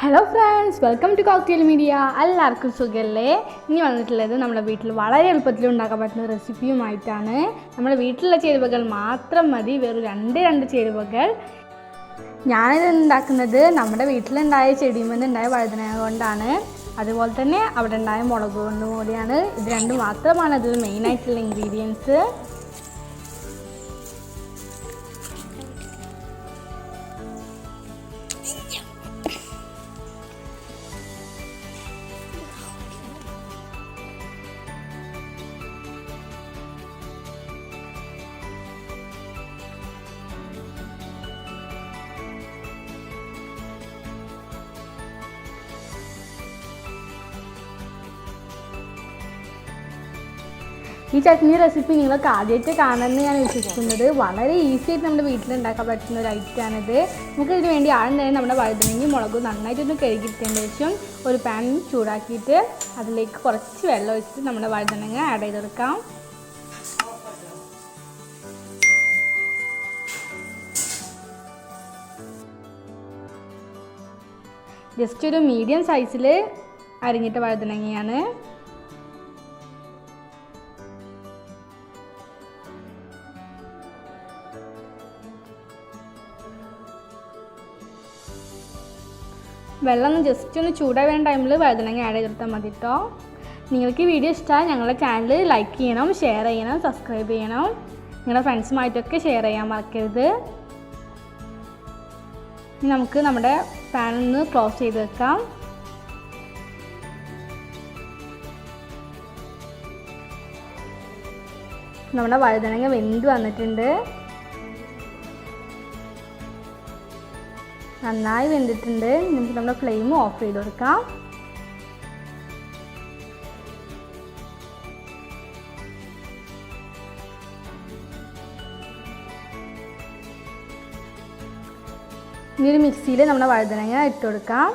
Hello friends, welcome to cocktail media. എല്ലാവർക്കും സുഖമല്ലേ? ഇനി വന്നിട്ടുള്ളത് നമ്മുടെ വീട്ടിൽ വളരെ എളുപ്പത്തിൽ ഉണ്ടാക്കാൻ പറ്റുന്ന റെസിപ്പിയുമായിട്ടാണ്. നമ്മുടെ വീട്ടിലുള്ള ചേരുവകൾ മാത്രം മതി, വെറും രണ്ട് ചേരുവകൾ. ഞാനിത് ഉണ്ടാക്കുന്നത് നമ്മുടെ വീട്ടിലുണ്ടായ ചെടിയിൽ നിന്നുണ്ടായ വഴുതന കൊണ്ടാണ്. അതുപോലെ തന്നെ അവിടെ ഉണ്ടായ മുളക് കൊണ്ടും കൂടിയാണ്. ഇത് രണ്ടും മാത്രമാണ് അതിൽ മെയിനായിട്ടുള്ള ഇൻഗ്രീഡിയൻസ്. ഈ ചട്നി റെസിപ്പി നിങ്ങൾക്ക് ആദ്യമായിട്ട് കാണുമെന്ന് ഞാൻ വിശ്വസിക്കുന്നത്. വളരെ ഈസി ആയിട്ട് നമ്മുടെ വീട്ടിലുണ്ടാക്കാൻ പറ്റുന്ന ഒരു ഐറ്റമാണിത്. നമുക്കിതിന് വേണ്ടി ആദ്യം തന്നെ നമ്മുടെ വഴുതനങ്ങയും മുളകും നന്നായിട്ടൊന്ന് കഴുകിയിട്ടതിന് ശേഷം ഒരു പാൻ ചൂടാക്കിയിട്ട് അതിലേക്ക് കുറച്ച് വെള്ളം ഒഴിച്ചിട്ട് നമ്മുടെ വഴുതനങ്ങ ആഡ് ചെയ്തെടുക്കാം. ജസ്റ്റ് ഒരു മീഡിയം സൈസിൽ അരിഞ്ഞിട്ട വഴുതനങ്ങയാണ്. വെള്ളം ജസ്റ്റ് ഒന്ന് ചൂടായി വരുന്ന ടൈമിൽ വഴുതനങ്ങ ആഡ് ചെയ്തെടുത്താൽ മതി കേട്ടോ. നിങ്ങൾക്ക് ഈ വീഡിയോ ഇഷ്ടമായി ഞങ്ങളുടെ ചാനൽ ലൈക്ക് ചെയ്യണം, ഷെയർ ചെയ്യണം, സബ്സ്ക്രൈബ് ചെയ്യണം. നിങ്ങളുടെ ഫ്രണ്ട്സുമായിട്ടൊക്കെ ഷെയർ ചെയ്യാൻ മറക്കരുത്. ഇനി നമുക്ക് നമ്മുടെ പാൻ ഒന്ന് ക്ലോസ് ചെയ്ത് വെക്കാം. നമ്മുടെ വഴുതനങ്ങ വെന്ത് വന്നിട്ടുണ്ട്, നന്നായി വെന്തിട്ടുണ്ട്. നമുക്ക് നമ്മുടെ ഫ്ലെയിം ഓഫ് ചെയ്ത് കൊടുക്കാം. ഇനി ഒരു മിക്സിയിൽ നമ്മുടെ വഴുതനങ്ങ ഇട്ട് കൊടുക്കാം.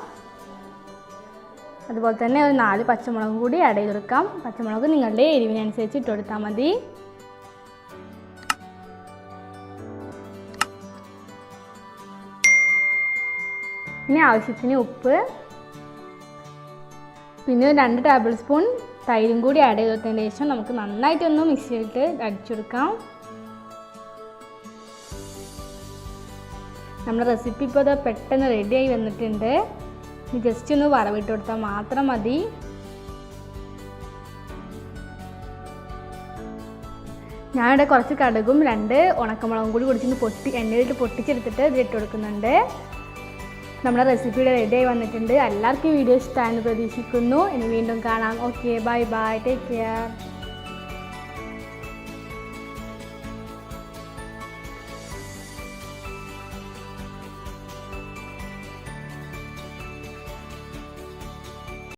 അതുപോലെ തന്നെ ഒരു 4 പച്ചമുളകും കൂടി ആഡ് ചെയ്ത് കൊടുക്കാം. പച്ചമുളക് നിങ്ങളുടെ എരിവിനനുസരിച്ച് ഇട്ട് കൊടുത്താൽ മതി. ഇനി ആവശ്യത്തിന് ഉപ്പ്, പിന്നെ 2 ടേബിൾ സ്പൂൺ തൈരും കൂടി ആഡ് ചെയ്തതിന് ശേഷം നമുക്ക് നന്നായിട്ടൊന്ന് മിക്സിയിലിട്ട് അടിച്ചെടുക്കാം. നമ്മുടെ റെസിപ്പി ഇപ്പോൾ ഇത് പെട്ടെന്ന് റെഡിയായി വന്നിട്ടുണ്ട്. ജസ്റ്റ് ഒന്ന് വറവിട്ട് കൊടുത്താൽ മാത്രം മതി. ഞാനിവിടെ കുറച്ച് കടുകും 2 ഉണക്കമുളകും കൂടി പൊടിച്ചിട്ട് എണ്ണയിലിട്ട് പൊട്ടിച്ചെടുത്തിട്ട് ഇതിലിട്ട് കൊടുക്കുന്നുണ്ട്. നമ്മുടെ റെസിപ്പിയുടെ റെഡിയായി വന്നിട്ടുണ്ട്. എല്ലാവർക്കും വീഡിയോ ഇഷ്ടമായെന്ന് പ്രതീക്ഷിക്കുന്നു. ഇനി വീണ്ടും കാണാം. Okay, bye bye, take care.